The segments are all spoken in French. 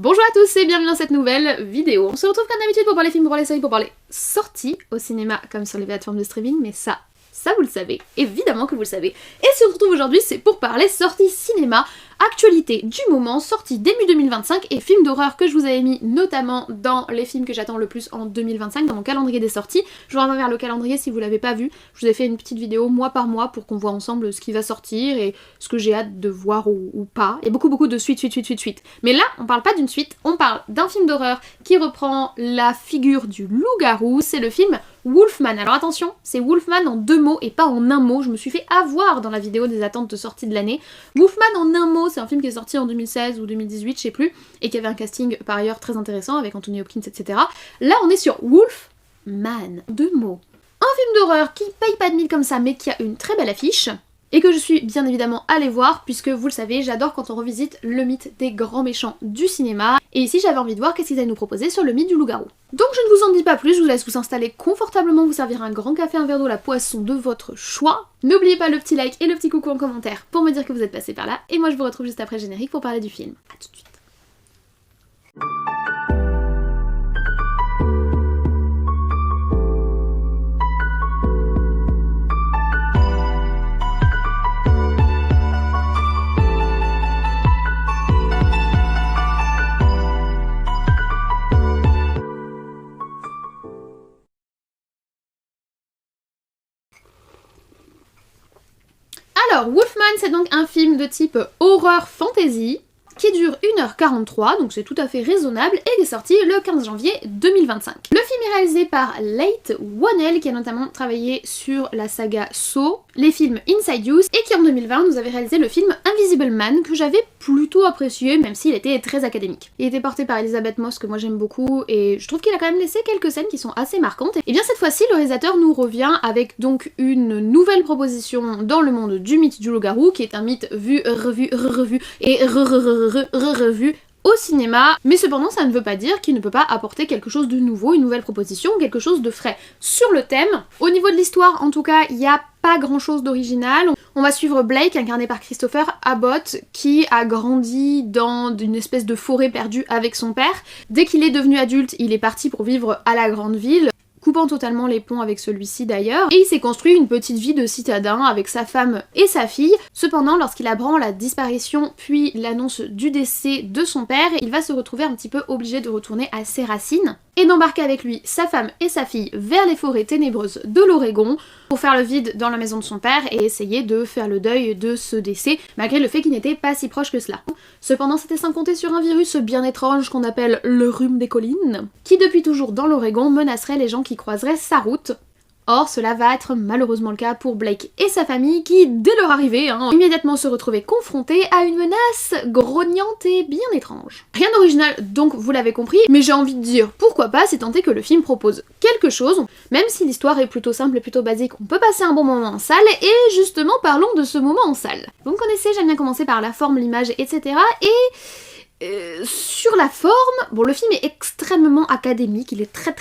Bonjour à tous et bienvenue dans cette nouvelle vidéo. On se retrouve comme d'habitude pour parler films, pour parler séries, pour parler sorties au cinéma comme sur les plateformes de streaming, mais ça vous le savez, évidemment que vous le savez. Et si on se retrouve aujourd'hui, c'est pour parler sorties cinéma, actualité du moment, sortie début 2025 et films d'horreur que je vous avais mis notamment dans les films que j'attends le plus en 2025 dans mon calendrier des sorties. Je vous renvoie vers le calendrier si vous l'avez pas vu. Je vous ai fait une petite vidéo mois par mois pour qu'on voit ensemble ce qui va sortir et ce que j'ai hâte de voir ou pas. Et beaucoup de suite. Mais là, on parle pas d'une suite, on parle d'un film d'horreur qui reprend la figure du loup-garou. C'est le film Wolfman. Alors attention, c'est Wolfman en 2 mots et pas en un mot. Je me suis fait avoir dans la vidéo des attentes de sortie de l'année. Wolfman en un mot, c'est un film qui est sorti en 2016 ou 2018, je sais plus, et qui avait un casting par ailleurs très intéressant avec Anthony Hopkins, etc. Là, on est sur Wolfman. 2 mots. Un film d'horreur qui paye pas de mille comme ça, mais qui a une très belle affiche. Et que je suis bien évidemment allée voir, puisque vous le savez, j'adore quand on revisite le mythe des grands méchants du cinéma. Et ici j'avais envie de voir qu'est-ce qu'ils allaient nous proposer sur le mythe du loup-garou. Donc je ne vous en dis pas plus, je vous laisse vous installer confortablement, vous servir un grand café, un verre d'eau, la boisson de votre choix. N'oubliez pas le petit like et le petit coucou en commentaire pour me dire que vous êtes passé par là. Et moi je vous retrouve juste après le générique pour parler du film. A tout de suite. Alors, Wolfman, c'est donc un film de type horreur fantasy qui dure 1h43, donc c'est tout à fait raisonnable, et qui est sorti le 15 janvier 2025. Le film est réalisé par Leigh Whannell, qui a notamment travaillé sur la saga Saw, les films Inside Use, et qui en 2020 nous avait réalisé le film Invisible Man, que j'avais plutôt apprécié, même s'il était très académique. Il était porté par Elisabeth Moss, que moi j'aime beaucoup, et je trouve qu'il a quand même laissé quelques scènes qui sont assez marquantes. Et bien cette fois-ci, le réalisateur nous revient avec donc une nouvelle proposition dans le monde du mythe du loup-garou, qui est un mythe vu, revu, et revu au cinéma, mais cependant ça ne veut pas dire qu'il ne peut pas apporter quelque chose de nouveau, une nouvelle proposition, quelque chose de frais sur le thème. Au niveau de l'histoire, en tout cas, il n'y a pas grand chose d'original. On va suivre Blake, incarné par Christopher Abbott, qui a grandi dans une espèce de forêt perdue avec son père. Dès qu'il est devenu adulte, il est parti pour vivre à la grande ville, coupant totalement les ponts avec celui-ci d'ailleurs, et il s'est construit une petite vie de citadin avec sa femme et sa fille. Cependant, lorsqu'il apprend la disparition puis l'annonce du décès de son père, il va se retrouver un petit peu obligé de retourner à ses racines et d'embarquer avec lui sa femme et sa fille vers les forêts ténébreuses de l'Oregon pour faire le vide dans la maison de son père et essayer de faire le deuil de ce décès, malgré le fait qu'il n'était pas si proche que cela. Cependant, c'était sans compter sur un virus bien étrange qu'on appelle le rhume des collines, qui depuis toujours dans l'Oregon menacerait les gens qui croiseraient sa route. Or, cela va être malheureusement le cas pour Blake et sa famille qui, dès leur arrivée, immédiatement se retrouvaient confrontés à une menace grognante et bien étrange. Rien d'original donc, vous l'avez compris, mais j'ai envie de dire pourquoi pas si tant est que le film propose quelque chose, même si l'histoire est plutôt simple et plutôt basique, on peut passer un bon moment en salle, et justement parlons de ce moment en salle. Vous me connaissez, j'aime bien commencer par la forme, l'image, etc. Sur la forme, bon, le film est extrêmement académique, il est très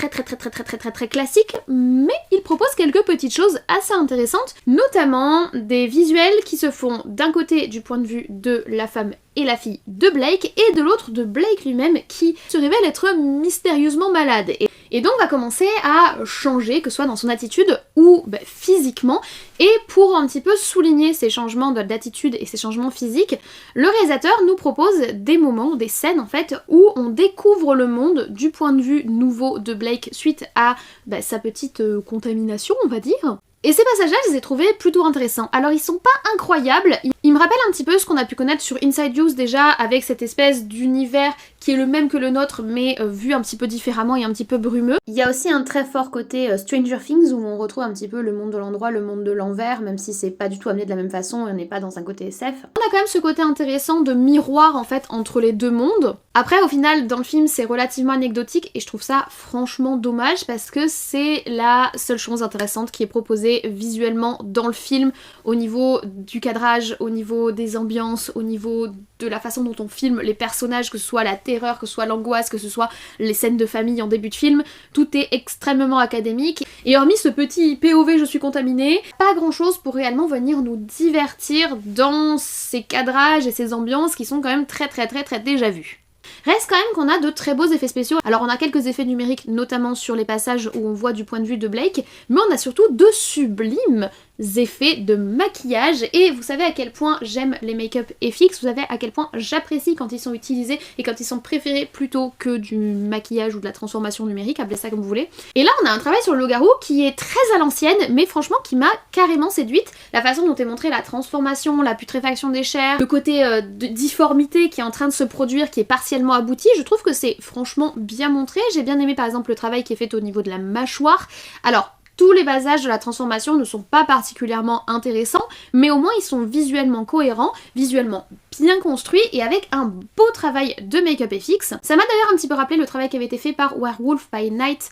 classique, mais il propose quelques petites choses assez intéressantes, notamment des visuels qui se font d'un côté du point de vue de la femme et la fille de Blake, et de l'autre de Blake lui-même, qui se révèle être mystérieusement malade. Et donc va commencer à changer, que ce soit dans son attitude ou physiquement. Et pour un petit peu souligner ces changements d'attitude et ces changements physiques, le réalisateur nous propose des moments, des scènes en fait, où on découvre le monde du point de vue nouveau de Blake suite à sa petite contamination, on va dire. Et ces passages-là, je les ai trouvés plutôt intéressants. Alors ils sont pas incroyables, ils me rappellent un petit peu ce qu'on a pu connaître sur Inside Use déjà, avec cette espèce d'univers qui est le même que le nôtre, mais vu un petit peu différemment et un petit peu brumeux. Il y a aussi un très fort côté Stranger Things, où on retrouve un petit peu le monde de l'endroit, le monde de l'envers, même si c'est pas du tout amené de la même façon, on n'est pas dans un côté SF. On a quand même ce côté intéressant de miroir en fait entre les deux mondes. Après au final dans le film c'est relativement anecdotique et je trouve ça franchement dommage parce que c'est la seule chose intéressante qui est proposée visuellement dans le film, au niveau du cadrage, au niveau des ambiances, au niveau de la façon dont on filme les personnages, que ce soit la terreur, que ce soit l'angoisse, que ce soit les scènes de famille en début de film, tout est extrêmement académique. Et hormis ce petit POV je suis contaminée, pas grand chose pour réellement venir nous divertir dans ces cadrages et ces ambiances qui sont quand même très déjà vues. Reste quand même qu'on a de très beaux effets spéciaux. Alors on a quelques effets numériques, notamment sur les passages où on voit du point de vue de Blake, mais on a surtout de sublimes effets de maquillage, et vous savez à quel point j'aime les make-up FX, vous savez à quel point j'apprécie quand ils sont utilisés et quand ils sont préférés plutôt que du maquillage ou de la transformation numérique, appelez ça comme vous voulez. Et là on a un travail sur le loup-garou qui est très à l'ancienne, mais franchement qui m'a carrément séduite. La façon dont est montrée la transformation, la putréfaction des chairs, le côté de difformité qui est en train de se produire, qui est partiellement abouti, je trouve que c'est franchement bien montré. J'ai bien aimé par exemple le travail qui est fait au niveau de la mâchoire. Alors tous les passages de la transformation ne sont pas particulièrement intéressants, mais au moins ils sont visuellement cohérents, visuellement bien construits et avec un beau travail de make-up FX. Ça m'a d'ailleurs un petit peu rappelé le travail qui avait été fait par Werewolf by Night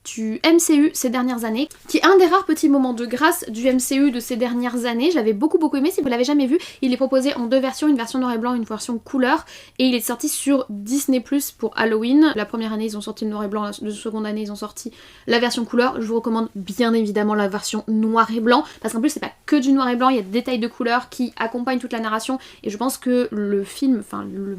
du MCU ces dernières années, qui est un des rares petits moments de grâce du MCU de ces dernières années. J'avais beaucoup aimé, si vous l'avez jamais vu, il est proposé en deux versions, une version noir et blanc, une version couleur, et il est sorti sur Disney Plus pour Halloween. La première année ils ont sorti le noir et blanc, la seconde année ils ont sorti la version couleur. Je vous recommande bien évidemment la version noir et blanc, parce qu'en plus c'est pas que du noir et blanc, il y a des détails de couleur qui accompagnent toute la narration, et je pense que le film, enfin le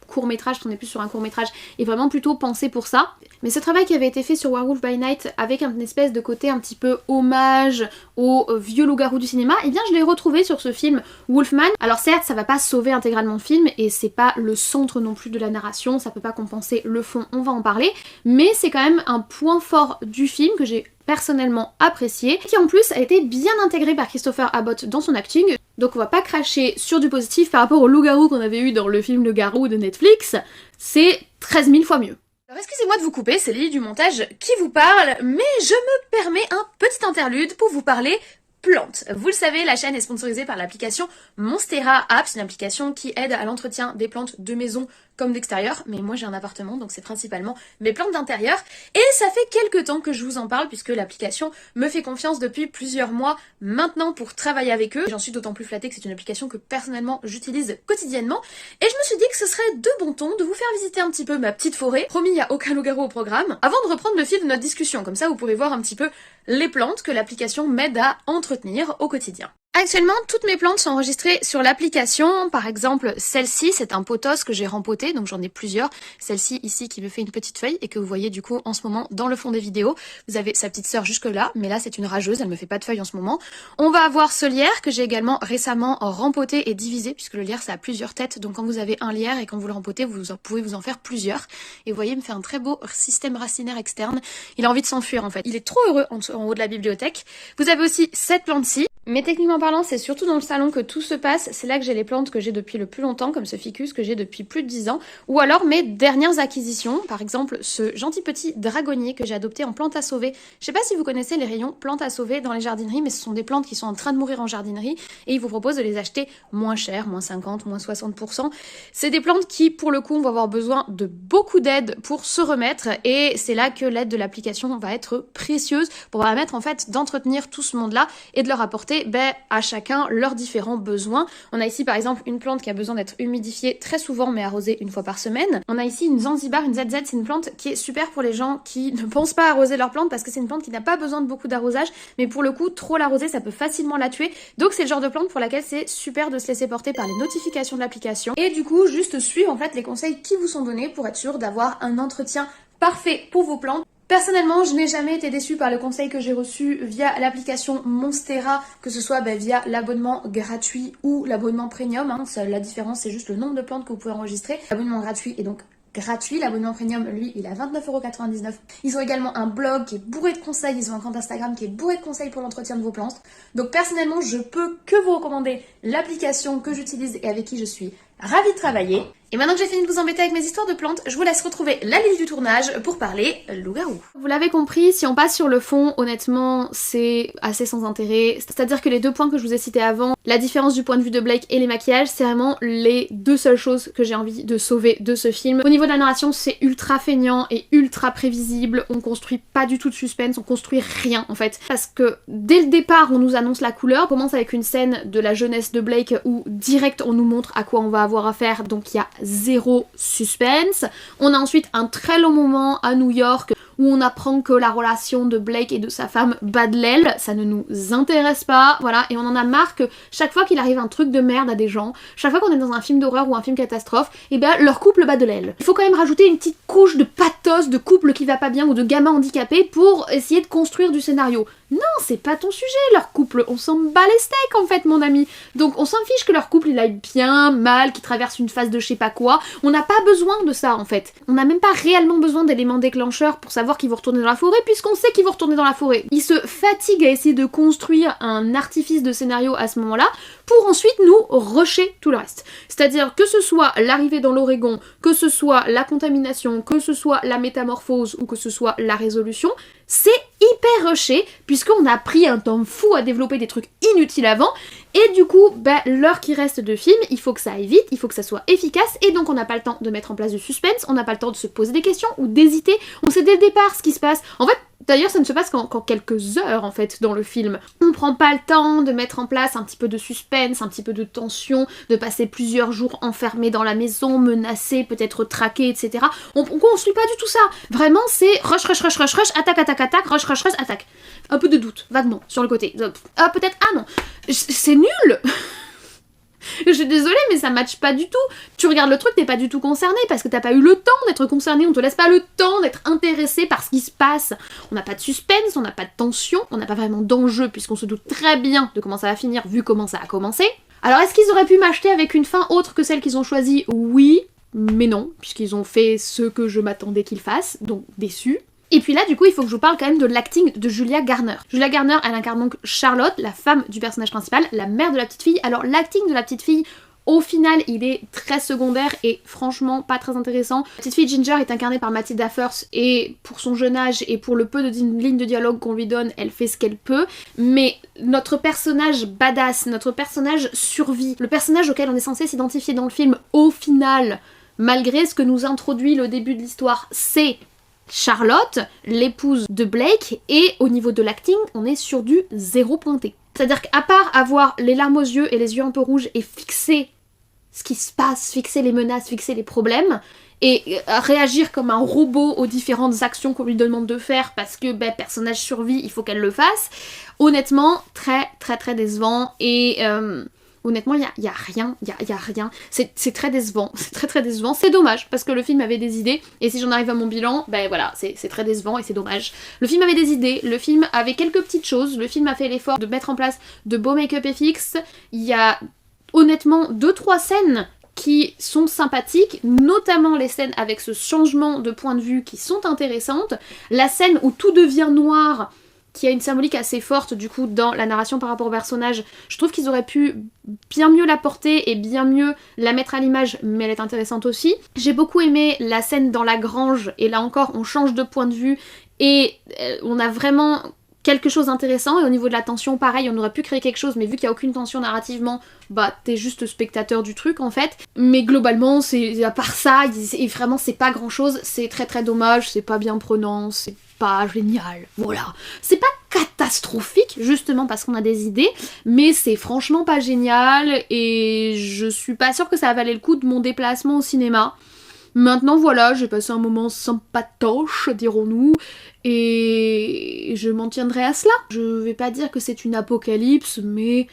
court-métrage, on est plus sur un court-métrage, est vraiment plutôt pensé pour ça. Mais ce travail qui avait été fait sur Werewolf by Night avec une espèce de côté un petit peu hommage au vieux loup-garou du cinéma, et bien je l'ai retrouvé sur ce film Wolfman. Alors certes ça va pas sauver intégralement le film et c'est pas le centre non plus de la narration, ça peut pas compenser le fond, on va en parler, mais c'est quand même un point fort du film que j'ai personnellement apprécié, qui en plus a été bien intégré par Christopher Abbott dans son acting. Donc on va pas cracher sur du positif par rapport au loup-garou qu'on avait eu dans le film Le Garou de Netflix, c'est 13 000 fois mieux. Alors excusez-moi de vous couper, c'est Lily du montage qui vous parle, mais je me permets un petit interlude pour vous parler plantes. Vous le savez, la chaîne est sponsorisée par l'application Monstera App, c'est une application qui aide à l'entretien des plantes de maison comme d'extérieur, mais moi j'ai un appartement donc c'est principalement mes plantes d'intérieur, et ça fait quelques temps que je vous en parle puisque l'application me fait confiance depuis plusieurs mois maintenant pour travailler avec eux. J'en suis d'autant plus flattée que c'est une application que personnellement j'utilise quotidiennement, et je me suis dit que ce serait de bon ton de vous faire visiter un petit peu ma petite forêt. Promis, il n'y a aucun loup-garou au programme. Avant de reprendre le fil de notre discussion, comme ça vous pourrez voir un petit peu les plantes que l'application m'aide à entretenir au quotidien. Actuellement, toutes mes plantes sont enregistrées sur l'application. Par exemple, celle-ci, c'est un pothos que j'ai rempoté, donc j'en ai plusieurs. Celle-ci ici qui me fait une petite feuille et que vous voyez du coup en ce moment dans le fond des vidéos. Vous avez sa petite sœur jusque là, mais là c'est une rageuse, elle me fait pas de feuilles en ce moment. On va avoir ce lierre que j'ai également récemment rempoté et divisé, puisque le lierre ça a plusieurs têtes, donc quand vous avez un lierre et quand vous le rempotez, vous pouvez vous en faire plusieurs. Et vous voyez, il me fait un très beau système racinaire externe. Il a envie de s'enfuir en fait. Il est trop heureux en haut de la bibliothèque. Vous avez aussi cette plante-ci. Mais techniquement parlant, c'est surtout dans le salon que tout se passe. C'est là que j'ai les plantes que j'ai depuis le plus longtemps, comme ce ficus que j'ai depuis plus de 10 ans. Ou alors mes dernières acquisitions, par exemple ce gentil petit dragonnier que j'ai adopté en plante à sauver. Je sais pas si vous connaissez les rayons plantes à sauver dans les jardineries, mais ce sont des plantes qui sont en train de mourir en jardinerie et ils vous proposent de les acheter moins cher, moins 50, moins 60%. C'est des plantes qui, pour le coup, vont avoir besoin de beaucoup d'aide pour se remettre, et c'est là que l'aide de l'application va être précieuse pour permettre en fait d'entretenir tout ce monde-là et de leur apporter à chacun leurs différents besoins. On a ici par exemple une plante qui a besoin d'être humidifiée très souvent mais arrosée une fois par semaine. On a ici une Zanzibar, une ZZ, c'est une plante qui est super pour les gens qui ne pensent pas arroser leur plante parce que c'est une plante qui n'a pas besoin de beaucoup d'arrosage, mais pour le coup trop l'arroser ça peut facilement la tuer. Donc c'est le genre de plante pour laquelle c'est super de se laisser porter par les notifications de l'application et du coup juste suivre en fait les conseils qui vous sont donnés pour être sûr d'avoir un entretien parfait pour vos plantes. Personnellement, je n'ai jamais été déçue par le conseil que j'ai reçu via l'application Monstera, que ce soit via l'abonnement gratuit ou l'abonnement premium. La différence, c'est juste le nombre de plantes que vous pouvez enregistrer. L'abonnement gratuit est donc gratuit. L'abonnement premium, lui, il est à 29,99 €. Ils ont également un blog qui est bourré de conseils. Ils ont un compte Instagram qui est bourré de conseils pour l'entretien de vos plantes. Donc personnellement, je peux que vous recommander l'application que j'utilise et avec qui je suis ravie de travailler. Et maintenant que j'ai fini de vous embêter avec mes histoires de plantes, je vous laisse retrouver la Lily du tournage pour parler loup-garou. Vous l'avez compris, si on passe sur le fond, honnêtement, c'est assez sans intérêt. C'est-à-dire que les deux points que je vous ai cités avant, la différence du point de vue de Blake et les maquillages, c'est vraiment les deux seules choses que j'ai envie de sauver de ce film. Au niveau de la narration, c'est ultra feignant et ultra prévisible. On construit pas du tout de suspense, on construit rien en fait. Parce que dès le départ, on nous annonce la couleur. On commence avec une scène de la jeunesse de Blake où direct on nous montre à quoi on va avoir affaire, donc il y a zéro suspense. On a ensuite un très long moment à New York où on apprend que la relation de Blake et de sa femme bat de l'aile, ça ne nous intéresse pas, voilà, et on en a marre que chaque fois qu'il arrive un truc de merde à des gens, chaque fois qu'on est dans un film d'horreur ou un film catastrophe, et ben leur couple bat de l'aile. Il faut quand même rajouter une petite couche de pathos, de couple qui va pas bien ou de gamin handicapé pour essayer de construire du scénario. Non, c'est pas ton sujet, leur couple, on s'en bat les steaks en fait mon ami. Donc on s'en fiche que leur couple il aille bien, mal, qu'il traverse une phase de je sais pas quoi, on n'a pas besoin de ça en fait. On n'a même pas réellement besoin d'éléments déclencheurs pour savoir qu'ils vont retourner dans la forêt puisqu'on sait qu'ils vont retourner dans la forêt. Ils se fatiguent à essayer de construire un artifice de scénario à ce moment-là pour ensuite nous rusher tout le reste. C'est-à-dire que ce soit l'arrivée dans l'Oregon, que ce soit la contamination, que ce soit la métamorphose ou que ce soit la résolution, c'est hyper rushé puisqu'on a pris un temps fou à développer des trucs inutiles avant et du coup, l'heure qui reste de film, il faut que ça aille vite, il faut que ça soit efficace et donc on n'a pas le temps de mettre en place du suspense, on n'a pas le temps de se poser des questions ou d'hésiter, on sait dès le départ ce qui se passe. En fait, d'ailleurs, ça ne se passe qu'en quelques heures en fait dans le film. On prend pas le temps de mettre en place un petit peu de suspense, un petit peu de tension, de passer plusieurs jours enfermés dans la maison, menacés, peut-être traqués, etc. On suit pas du tout ça. Vraiment, c'est rush, rush, rush, rush, rush, attaque, attaque, attaque, rush, rush, rush, attaque. Un peu de doute, vaguement, sur le côté. Ah, peut-être, ah non, c'est nul. Je suis désolée mais ça matche pas du tout. Tu regardes le truc, t'es pas du tout concerné parce que t'as pas eu le temps d'être concerné, on te laisse pas le temps d'être intéressé par ce qui se passe. On n'a pas de suspense, on n'a pas de tension, on n'a pas vraiment d'enjeu puisqu'on se doute très bien de comment ça va finir vu comment ça a commencé. Alors est-ce qu'ils auraient pu m'acheter avec une fin autre que celle qu'ils ont choisie? Oui, mais non, puisqu'ils ont fait ce que je m'attendais qu'ils fassent, donc déçu. Et puis là, du coup, il faut que je vous parle quand même de l'acting de Julia Garner. Julia Garner, elle incarne donc Charlotte, la femme du personnage principal, la mère de la petite fille. Alors l'acting de la petite fille, au final, il est très secondaire et franchement pas très intéressant. La petite fille Ginger est incarnée par Matilda Firth et pour son jeune âge et pour le peu de lignes de dialogue qu'on lui donne, elle fait ce qu'elle peut. Mais notre personnage badass, notre personnage survie, le personnage auquel on est censé s'identifier dans le film, au final, malgré ce que nous introduit le début de l'histoire, c'est Charlotte, l'épouse de Blake, et au niveau de l'acting, on est sur du zéro pointé. C'est-à-dire qu'à part avoir les larmes aux yeux et les yeux un peu rouges et fixer ce qui se passe, fixer les menaces, fixer les problèmes, et réagir comme un robot aux différentes actions qu'on lui demande de faire parce que personnage survit, il faut qu'elle le fasse, honnêtement, très très très décevant et... honnêtement, il y a rien, c'est très décevant, c'est très très décevant, c'est dommage, parce que le film avait des idées, et si j'en arrive à mon bilan, voilà, c'est très décevant et c'est dommage. Le film avait des idées, le film avait quelques petites choses, le film a fait l'effort de mettre en place de beaux make-up FX, il y a honnêtement 2-3 scènes qui sont sympathiques, notamment les scènes avec ce changement de point de vue qui sont intéressantes, la scène où tout devient noir, qui a une symbolique assez forte du coup dans la narration par rapport au personnage. Je trouve qu'ils auraient pu bien mieux la porter et bien mieux la mettre à l'image, mais elle est intéressante aussi. J'ai beaucoup aimé la scène dans la grange, et là encore on change de point de vue et on a vraiment quelque chose d'intéressant, et au niveau de la tension pareil, on aurait pu créer quelque chose, mais vu qu'il n'y a aucune tension narrativement, t'es juste spectateur du truc en fait. Mais globalement, c'est à part ça, et vraiment c'est pas grand chose, c'est très très dommage, c'est pas bien prenant, c'est pas génial, voilà. C'est pas catastrophique, justement parce qu'on a des idées, mais c'est franchement pas génial, et je suis pas sûre que ça valait le coup de mon déplacement au cinéma. Maintenant voilà, j'ai passé un moment sympatoche, dirons-nous, et je m'en tiendrai à cela. Je vais pas dire que c'est une apocalypse, mais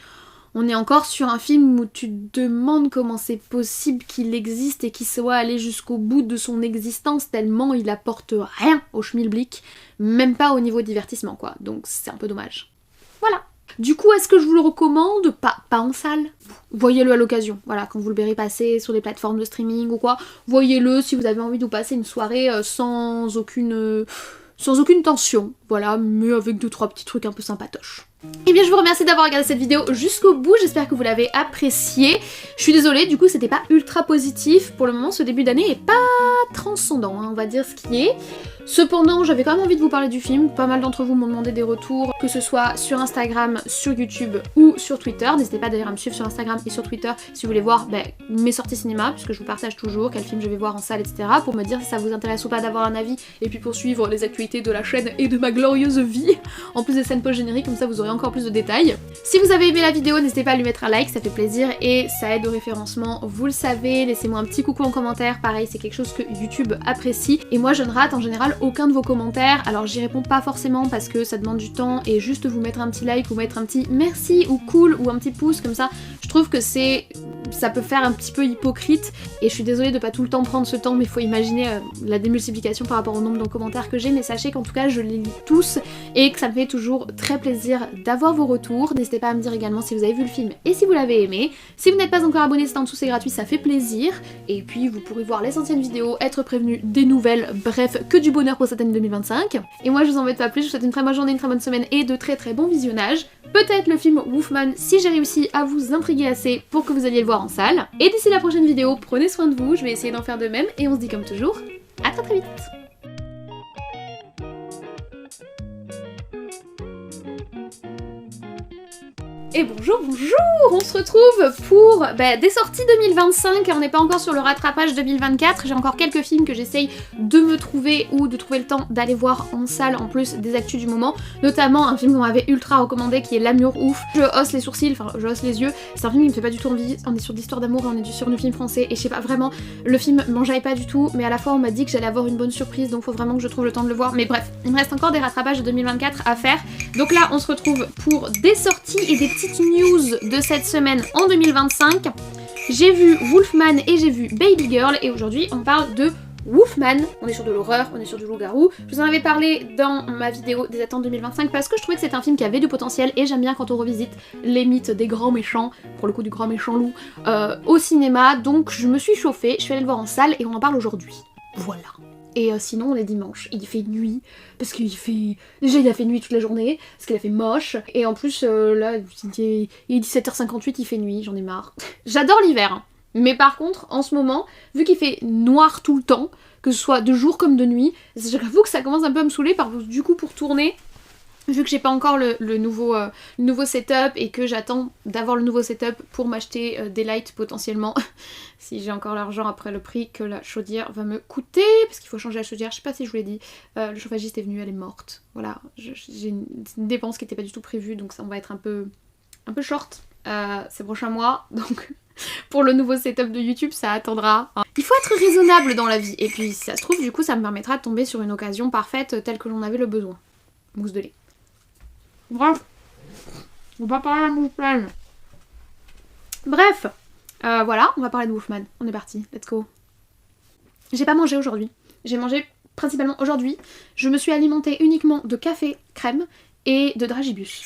on est encore sur un film où tu te demandes comment c'est possible qu'il existe et qu'il soit allé jusqu'au bout de son existence tellement il apporte rien au schmilblick, même pas au niveau divertissement quoi, donc c'est un peu dommage. Voilà. Du coup, est-ce que je vous le recommande? Pas en salle. Voyez-le à l'occasion, voilà, quand vous le verrez passer sur les plateformes de streaming ou quoi, voyez-le si vous avez envie de vous passer une soirée sans aucune tension, voilà, mais avec 2-3 petits trucs un peu sympatoches. Et bien je vous remercie d'avoir regardé cette vidéo jusqu'au bout, j'espère que vous l'avez appréciée. Je suis désolée, du coup c'était pas ultra positif, pour le moment ce début d'année est pas transcendant, hein, on va dire ce qui est. Cependant, j'avais quand même envie de vous parler du film, pas mal d'entre vous m'ont demandé des retours, que ce soit sur Instagram, sur YouTube ou sur Twitter. N'hésitez pas d'ailleurs à me suivre sur Instagram et sur Twitter si vous voulez voir mes sorties cinéma, puisque je vous partage toujours quel film je vais voir en salle, etc. pour me dire si ça vous intéresse ou pas d'avoir un avis, et puis pour suivre les actualités de la chaîne et de ma glorieuse vie, en plus des scènes post-génériques, comme ça vous aurez encore plus de détails. Si vous avez aimé la vidéo, n'hésitez pas à lui mettre un like, ça fait plaisir et ça aide au référencement, vous le savez. Laissez-moi un petit coucou en commentaire, pareil c'est quelque chose que YouTube apprécie, et moi je ne rate en général aucun de vos commentaires. Alors j'y réponds pas forcément parce que ça demande du temps et juste vous mettre un petit like ou mettre un petit merci ou cool ou un petit pouce comme ça, je trouve que ça peut faire un petit peu hypocrite et je suis désolée de pas tout le temps prendre ce temps, mais il faut imaginer la démultiplication par rapport au nombre de commentaires que j'ai, mais sachez qu'en tout cas je les lis tous et que ça me fait toujours très plaisir d'avoir vos retours. N'hésitez pas à me dire également si vous avez vu le film et si vous l'avez aimé. Si vous n'êtes pas encore abonné, c'est en dessous, c'est gratuit, ça fait plaisir. Et puis vous pourrez voir les anciennes vidéos, être prévenu des nouvelles, bref, que du bonheur pour cette année 2025. Et moi je vous embête pas plus, je vous souhaite une très bonne journée, une très bonne semaine et de très très bons visionnages. Peut-être le film Wolfman si j'ai réussi à vous intriguer assez pour que vous alliez le voir en salle. Et d'ici la prochaine vidéo, prenez soin de vous, je vais essayer d'en faire de même et on se dit comme toujours, à très très vite. Et bonjour, on se retrouve pour des sorties 2025, on n'est pas encore sur le rattrapage 2024, j'ai encore quelques films que j'essaye de me trouver ou de trouver le temps d'aller voir en salle en plus des actus du moment, notamment un film qu'on m'avait ultra recommandé qui est L'amour ouf. Je hausse les sourcils, enfin je hausse les yeux, c'est un film qui me fait pas du tout envie, on est sur de l'histoire d'amour et on est sur du film français et je sais pas vraiment, le film m'enjaille pas du tout, mais à la fois on m'a dit que j'allais avoir une bonne surprise donc faut vraiment que je trouve le temps de le voir, mais bref, il me reste encore des rattrapages de 2024 à faire, donc là on se retrouve pour des sorties et des petites news de cette semaine en 2025. J'ai vu Wolfman et j'ai vu Baby Girl et aujourd'hui on parle de Wolfman. On est sur de l'horreur, on est sur du loup-garou. Je vous en avais parlé dans ma vidéo des attentes 2025 parce que je trouvais que c'était un film qui avait du potentiel et j'aime bien quand on revisite les mythes des grands méchants, pour le coup du grand méchant loup, au cinéma. Donc je me suis chauffée, je suis allée le voir en salle et on en parle aujourd'hui. Voilà. Et sinon on est dimanche, il fait nuit, parce qu'il fait... Déjà il a fait nuit toute la journée, parce qu'il a fait moche, et en plus là il est 17h58, il fait nuit, j'en ai marre. J'adore l'hiver, hein. Mais par contre en ce moment, vu qu'il fait noir tout le temps, que ce soit de jour comme de nuit, j'avoue que ça commence un peu à me saouler, du coup pour tourner, vu que j'ai pas encore le nouveau setup et que j'attends d'avoir le nouveau setup pour m'acheter des lights potentiellement, si j'ai encore l'argent après le prix que la chaudière va me coûter, parce qu'il faut changer la chaudière, je sais pas si je vous l'ai dit, le chauffagiste est venu, elle est morte, voilà, j'ai une dépense qui était pas du tout prévue, donc ça on va être un peu short ces prochains mois, donc pour le nouveau setup de YouTube ça attendra. Il faut être raisonnable dans la vie, et puis si ça se trouve du coup ça me permettra de tomber sur une occasion parfaite telle que j'en avais le besoin. Mousse de lait. Bref, on va parler de Wolfman. Bref, voilà, on va parler de Wolfman. On est parti, let's go. J'ai pas mangé aujourd'hui. J'ai mangé principalement aujourd'hui. Je me suis alimentée uniquement de café, crème et de dragibus.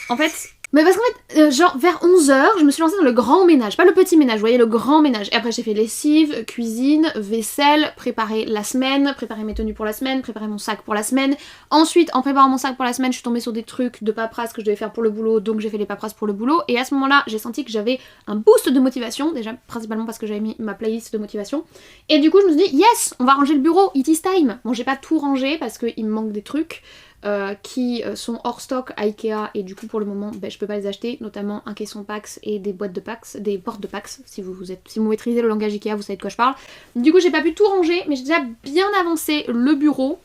En fait... Mais parce qu'en fait, genre vers 11h, je me suis lancée dans le grand ménage, pas le petit ménage, vous voyez, le grand ménage. Et après j'ai fait lessive, cuisine, vaisselle, préparer la semaine, préparer mes tenues pour la semaine, préparer mon sac pour la semaine. Ensuite, en préparant mon sac pour la semaine, je suis tombée sur des trucs de paperasse que je devais faire pour le boulot, donc j'ai fait les paperasses pour le boulot. Et à ce moment-là, j'ai senti que j'avais un boost de motivation, déjà principalement parce que j'avais mis ma playlist de motivation. Et du coup, je me suis dit, yes, on va ranger le bureau, it is time. Bon, j'ai pas tout rangé parce qu'il me manque des trucs. Qui sont hors stock à Ikea et du coup pour le moment je peux pas les acheter, notamment un caisson Pax et des boîtes de Pax, des portes de Pax, si vous maîtrisez le langage Ikea vous savez de quoi je parle. Du coup j'ai pas pu tout ranger mais j'ai déjà bien avancé le bureau.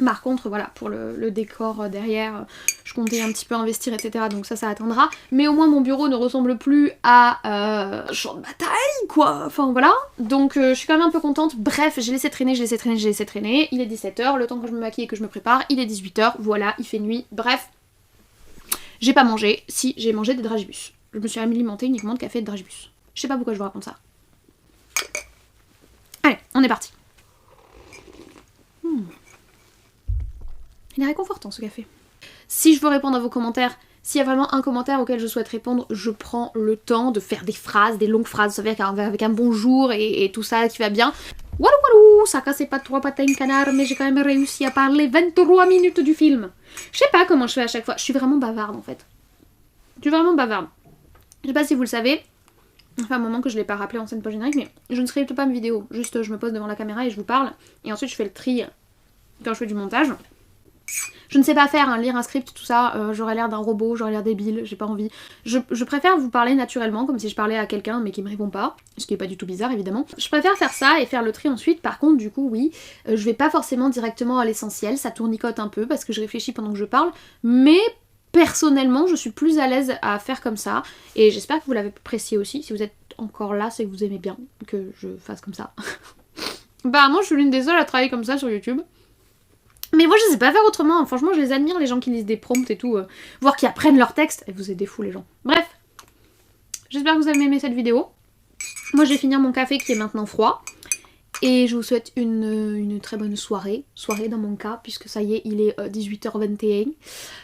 Par contre voilà, pour le décor derrière, je comptais un petit peu investir etc, donc ça attendra. Mais au moins mon bureau ne ressemble plus à champ de bataille quoi, enfin voilà. Donc je suis quand même un peu contente, bref j'ai laissé traîner, il est 17h, le temps que je me maquille et que je me prépare, il est 18h, voilà, il fait nuit, bref. J'ai pas mangé, si j'ai mangé des dragibus. Je me suis alimentée uniquement de café et de dragibus. Je sais pas pourquoi je vous raconte ça. Allez, on est parti. Il est réconfortant ce café. Si je veux répondre à vos commentaires, s'il y a vraiment un commentaire auquel je souhaite répondre, je prends le temps de faire des phrases, des longues phrases, vous savez, avec un bonjour et tout ça qui va bien. Walou walou, ça cassait pas trois pattes à une canard, mais j'ai quand même réussi à parler 23 minutes du film. Je sais pas comment je fais à chaque fois, je suis vraiment bavarde en fait. Je suis vraiment bavarde. Je sais pas si vous le savez, ça fait un moment que je l'ai pas rappelé en scène post-générique, mais je ne scripte pas mes vidéos. Juste je me pose devant la caméra et je vous parle, et ensuite je fais le tri quand je fais du montage. Je ne sais pas faire, lire un script, tout ça, j'aurais l'air d'un robot, j'aurais l'air débile, j'ai pas envie. Je préfère vous parler naturellement, comme si je parlais à quelqu'un mais qui me répond pas, ce qui est pas du tout bizarre évidemment. Je préfère faire ça et faire le tri ensuite, par contre du coup oui, je vais pas forcément directement à l'essentiel, ça tournicote un peu parce que je réfléchis pendant que je parle, mais personnellement je suis plus à l'aise à faire comme ça, et j'espère que vous l'avez apprécié aussi, si vous êtes encore là c'est que vous aimez bien que je fasse comme ça. Bah moi je suis l'une des seules à travailler comme ça sur YouTube. Mais moi je sais pas faire autrement, franchement je les admire les gens qui lisent des prompts et tout, voire qui apprennent leur texte, et vous êtes des fous les gens. Bref, j'espère que vous avez aimé cette vidéo. Moi je vais finir mon café qui est maintenant froid. Et je vous souhaite une très bonne soirée dans mon cas, puisque ça y est, il est 18h21.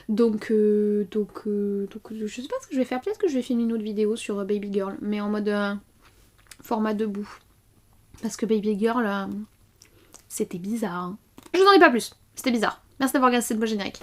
Donc je sais pas ce que je vais faire, peut-être que je vais filmer une autre vidéo sur Baby Girl, mais en mode format debout. Parce que Baby Girl, c'était bizarre. Hein. Je vous en dis pas plus, c'était bizarre. Merci d'avoir regardé cette bonne générique.